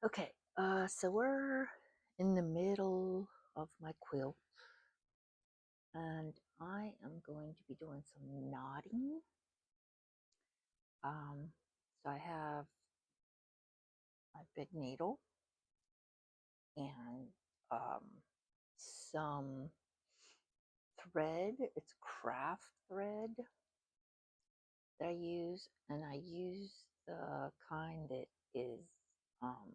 Okay, so we're in the middle of my quilt, and I am going to be doing some knotting. So I have my big needle and some thread. It's craft thread that I use, and I use the kind that is um,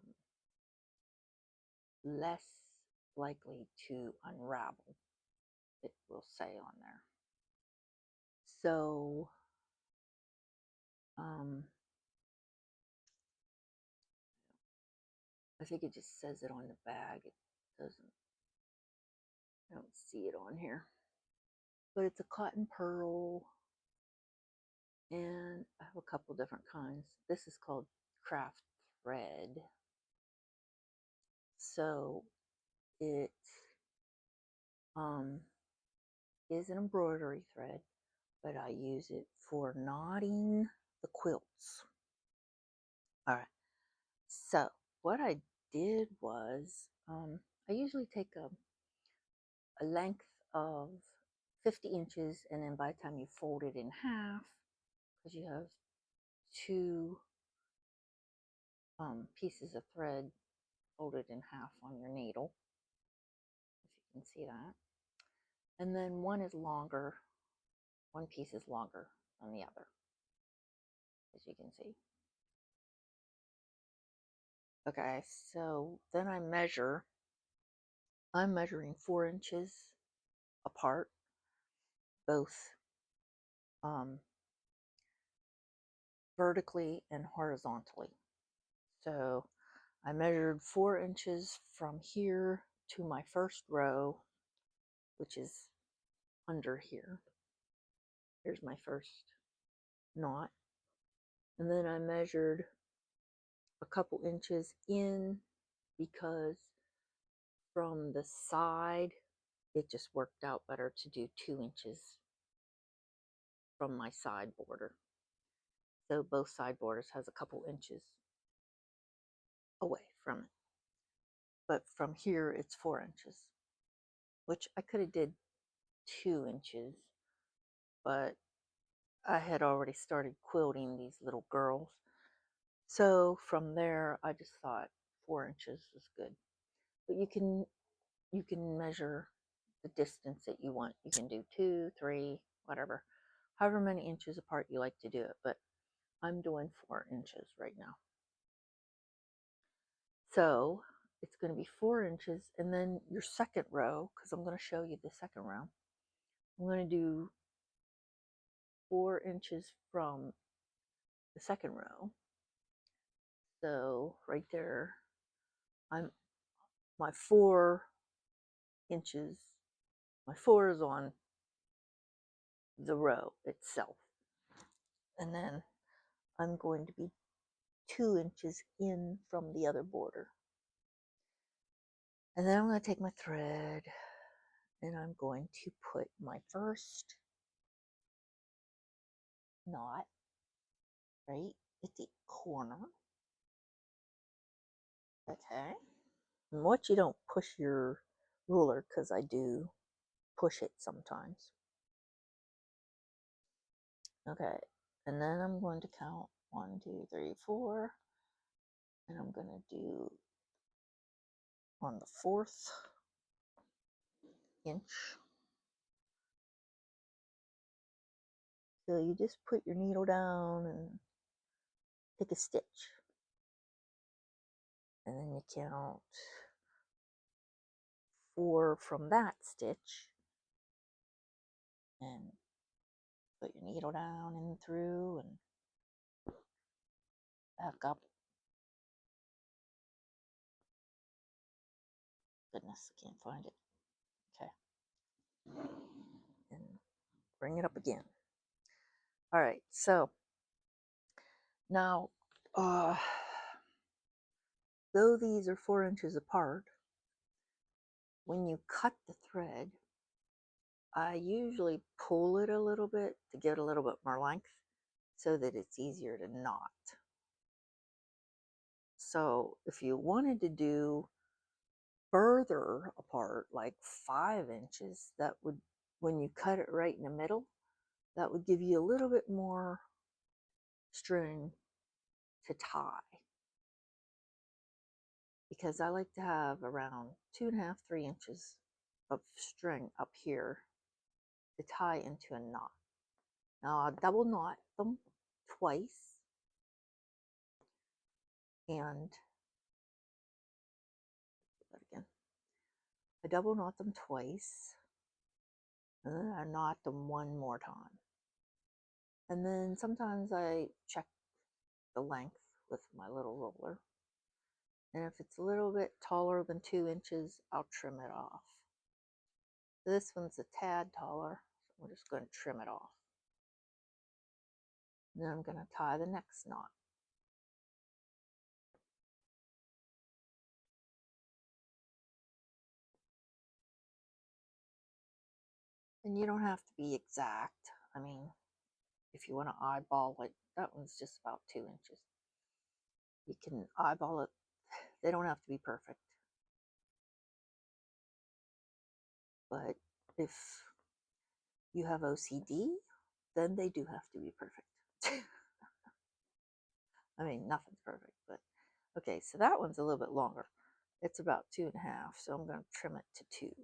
less likely to unravel. It will say on there. So um, I think it just says it on the bag. It doesn't, I don't see it on here. But it's a cotton pearl, and I have a couple different kinds. This is called craft thread. So it um, is an embroidery thread, but I use it for knotting the quilts. All right. So what I did was I usually take a length of 50 inches, and then by the time you fold it in half, because you have two pieces of thread folded in half on your needle, if you can see that. And then one is longer, one piece is longer than the other, as you can see. Okay, so then I'm measuring 4 inches apart, both vertically and horizontally. So I measured 4 inches from here to my first row, which is under here. Here's my first knot. And then I measured a couple inches in, because from the side, it just worked out better to do 2 inches from my side border. So both side borders has a couple inches away from it. But from here, it's 4 inches, which I could have did 2 inches, but I had already started quilting these little girls. So from there, I just thought 4 inches was good. But you can measure the distance that you want. You can do 2, 3, whatever, however many inches apart you like to do it. But I'm doing 4 inches right now. So it's going to be 4 inches, and then your second row, because I'm going to show you the second row. I'm going to do 4 inches from the second row. So right there, I'm my 4 inches. My 4 is on the row itself, and then I'm going to be 2 inches in from the other border. And then I'm going to take my thread, and I'm going to put my first knot right at the corner. Okay. And watch you don't push your ruler, because I do push it sometimes. Okay. And then I'm going to count 1, 2, 3, 4. And I'm going to do on the 4th inch. So you just put your needle down and take a stitch. And then you count 4 from that stitch, and put your needle down and through and back up. Goodness, I can't find it. Okay. And bring it up again. All right, so now, though these are 4 inches apart, when you cut the thread, I usually pull it a little bit to get a little bit more length so that it's easier to knot. So if you wanted to do further apart, like 5 inches, that would, when you cut it right in the middle, that would give you a little bit more string to tie. Because I like to have around 2.5, 3 inches of string up here to tie into a knot. Now I'll double knot them twice, and that again. I double knot them twice, and then I knot them one more time. And then sometimes I check the length with my little ruler. And if it's a little bit taller than 2 inches, I'll trim it off. This one's a tad taller, so we're just going to trim it off. And then I'm going to tie the next knot. And you don't have to be exact. I mean, if you want to eyeball it, that one's just about 2 inches. You can eyeball it. They don't have to be perfect. But if you have OCD, then they do have to be perfect. I mean, nothing's perfect, but okay, so that one's a little bit longer. It's about 2.5, so I'm going to trim it to 2,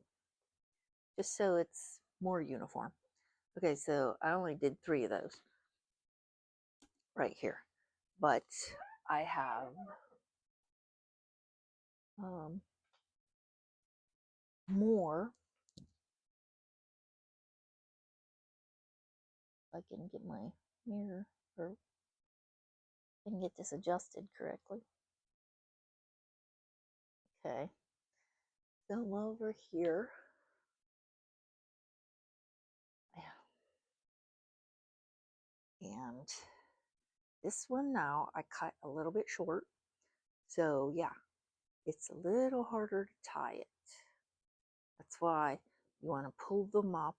just so it's more uniform. Okay, so I only did 3 of those right here, but I have more. If I can get my mirror, or I can get this adjusted correctly. Okay, so I'm over here. And this one now I cut a little bit short. So yeah, it's a little harder to tie it. That's why you want to pull them up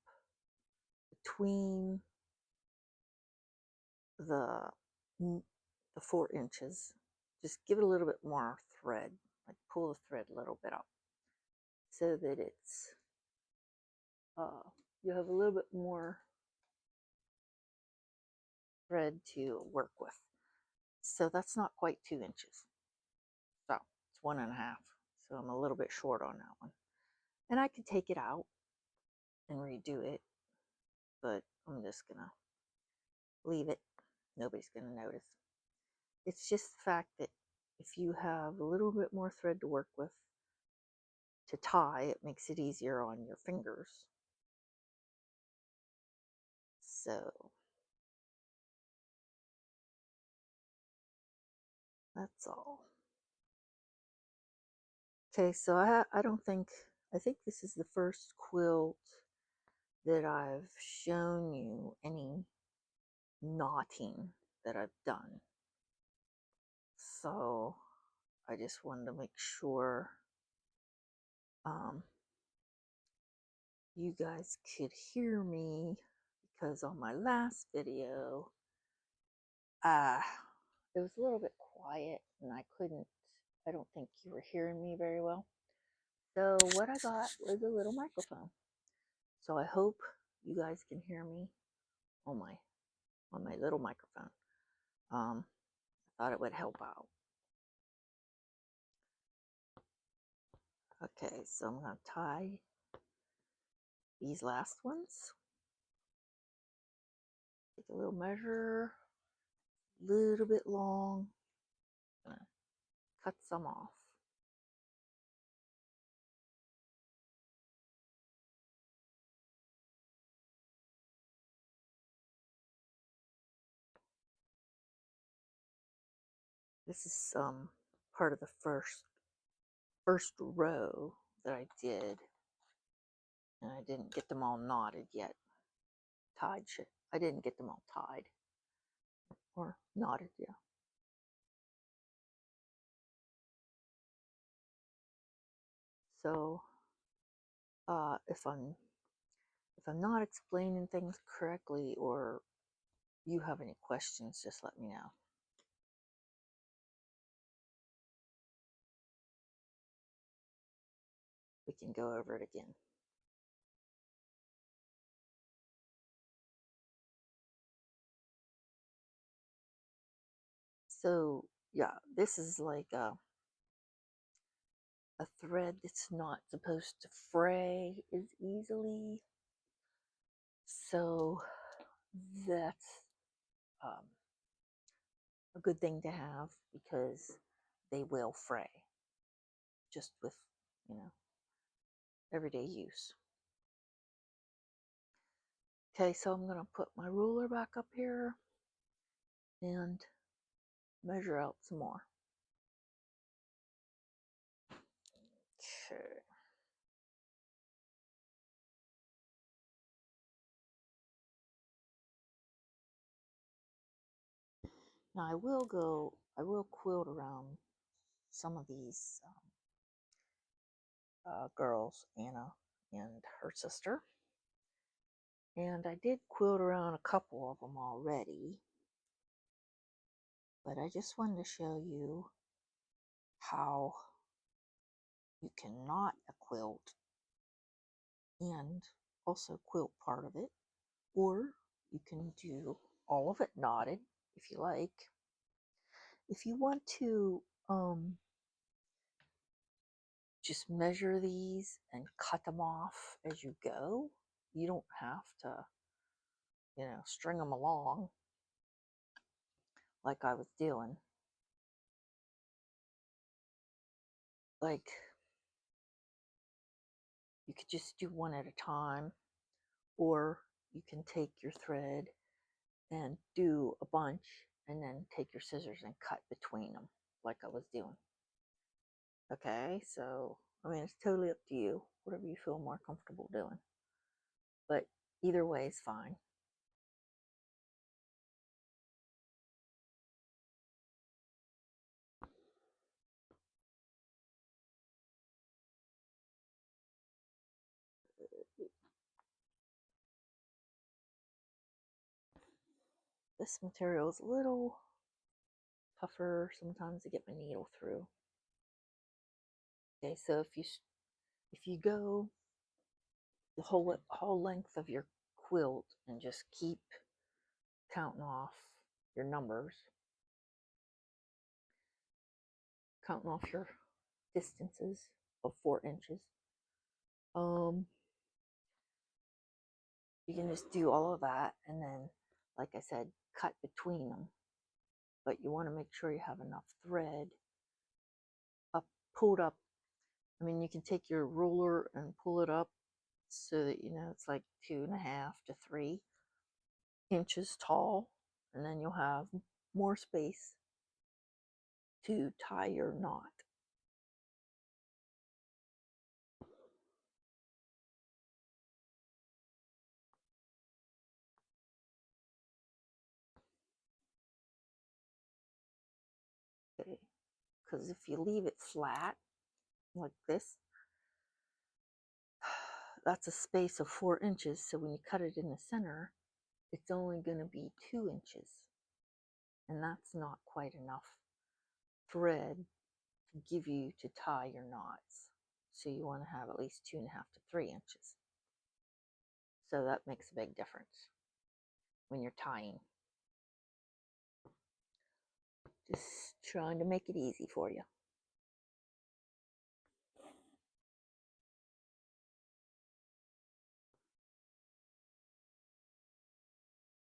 between the 4 inches. Just give it a little bit more thread, like pull the thread a little bit up, so that it's you have a little bit more thread to work with. So that's not quite 2 inches. So it's 1.5. So I'm a little bit short on that one. And I could take it out and redo it, but I'm just gonna leave it. Nobody's gonna notice. It's just the fact that if you have a little bit more thread to work with to tie, it makes it easier on your fingers. So that's all. Okay, so I don't think, I think this is the first quilt that I've shown you any knotting that I've done. So I just wanted to make sure you guys could hear me, because on my last video, it was a little bit quiet and I don't think you were hearing me very well. So what I got was a little microphone. So I hope you guys can hear me on my little microphone. I thought it would help out. Okay, so I'm going to tie these last ones. Take a little measure, a little bit long. I'm going to cut some off. This is part of the first row that I did, and I didn't get them all knotted yet. I didn't get them all tied or knotted yet. So if I'm not explaining things correctly, or you have any questions, just let me know. we can go over it again. So yeah, this is like a thread that's not supposed to fray as easily. So that's a good thing to have because they will fray just with, everyday use. Okay, so I'm going to put my ruler back up here and measure out some more. Okay. Now I will quilt around some of these girls, Anna and her sister. And I did quilt around a couple of them already. But I just wanted to show you how you can knot a quilt and also quilt part of it, or you can do all of it knotted if you like. If you want to just measure these and cut them off as you go, you don't have to, string them along like I was doing. Like, you could just do one at a time, or you can take your thread and do a bunch and then take your scissors and cut between them like I was doing. Okay, so I mean, it's totally up to you, whatever you feel more comfortable doing, but either way is fine. This material is a little tougher sometimes to get my needle through. Okay, so if you go the whole length of your quilt and just keep counting off your numbers, counting off your distances of 4 inches, you can just do all of that and then, like I said, cut between them. But you want to make sure you have enough thread pulled up. I mean, you can take your ruler and pull it up so that it's like 2.5 to 3 inches tall, and then you'll have more space to tie your knot. Okay, because if you leave it flat like this, that's a space of 4 inches. So when you cut it in the center, it's only going to be 2 inches, and that's not quite enough thread to give you to tie your knots. So you want to have at least 2.5 to 3 inches. So that makes a big difference when you're tying. Just trying to make it easy for you.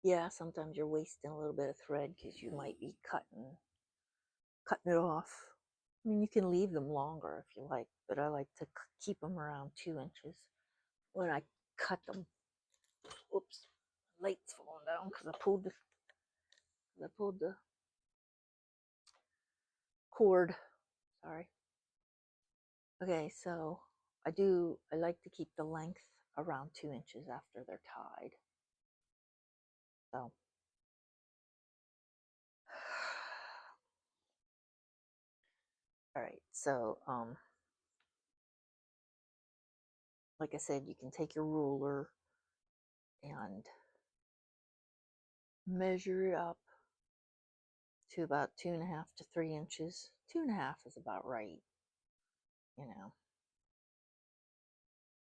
Yeah, sometimes you're wasting a little bit of thread because you might be cutting it off. I mean, you can leave them longer if you like, but I like to keep them around 2 inches when I cut them. Oops, light's falling down because I pulled the cord. Sorry. Okay, so I like to keep the length around 2 inches after they're tied. So all right, so like I said, you can take your ruler and measure it up to about 2.5 to 3 inches. 2.5 is about right, you know.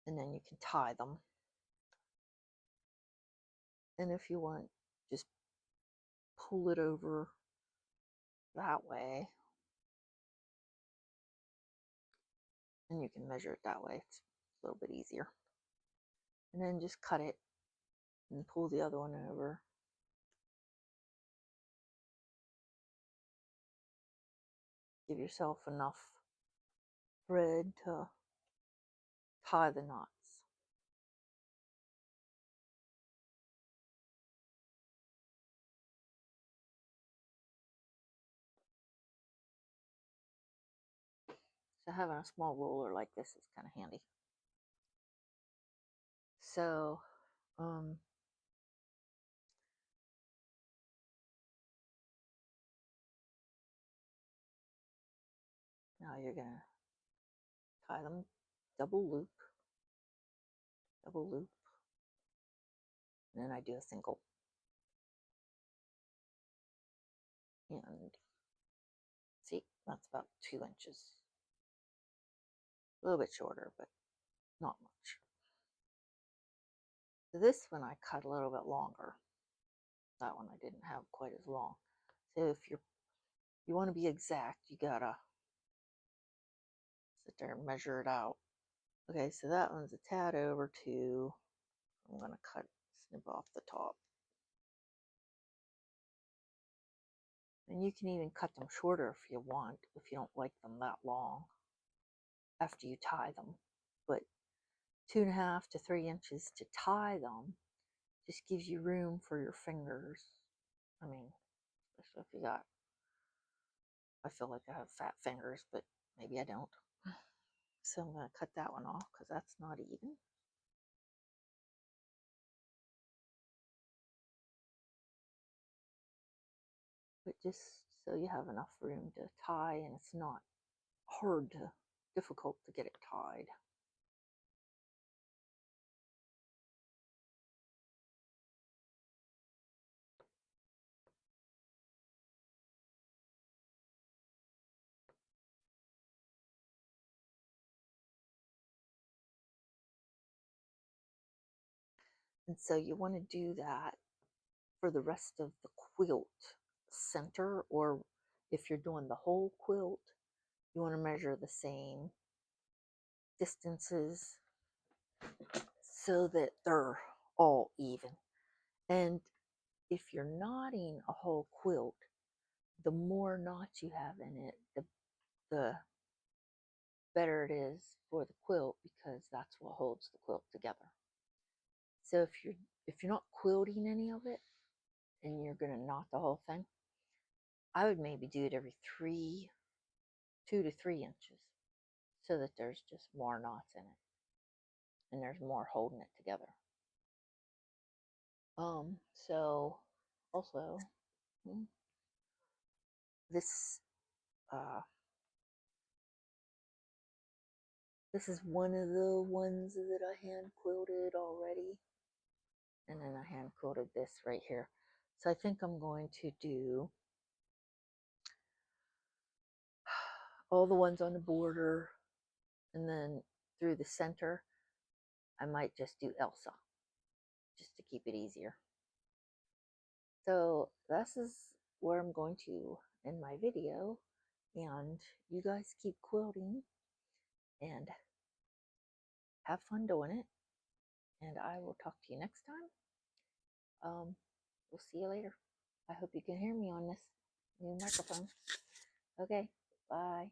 and then you can tie them. And if you want, just pull it over that way, and you can measure it that way. It's a little bit easier. And then just cut it and pull the other one over. Give yourself enough thread to tie the knots. So having a small roller like this is kind of handy. So now you're gonna tie them double loop, and then I do a single. And see, that's about 2 inches. A little bit shorter, but not much. So this one I cut a little bit longer. That one I didn't have quite as long. So if you want to be exact, you gotta sit there and measure it out. Okay, so that one's a tad over 2. I'm gonna snip off the top. And you can even cut them shorter if you want, if you don't like them that long after you tie them. But 2.5 to 3 inches to tie them just gives you room for your fingers. I mean, especially if you got, I feel like I have fat fingers, but maybe I don't. So I'm going to cut that one off because that's not even. But just so you have enough room to tie and it's not difficult to get it tied. And so you want to do that for the rest of the quilt center, or if you're doing the whole quilt, you want to measure the same distances so that they're all even. And if you're knotting a whole quilt, the more knots you have in it, the better it is for the quilt, because that's what holds the quilt together. So if you're not quilting any of it and you're going to knot the whole thing, I would maybe do it every 2 to 3 inches, so that there's just more knots in it and there's more holding it together. So also, this this is one of the ones that I hand quilted already, and then I hand quilted this right here. So I think I'm going to do all the ones on the border, and then through the center I might just do Elsa, just to keep it easier. So this is where I'm going to end my video, and you guys keep quilting and have fun doing it, and I will talk to you next time. We'll see you later. I hope you can hear me on this new microphone. Okay, bye.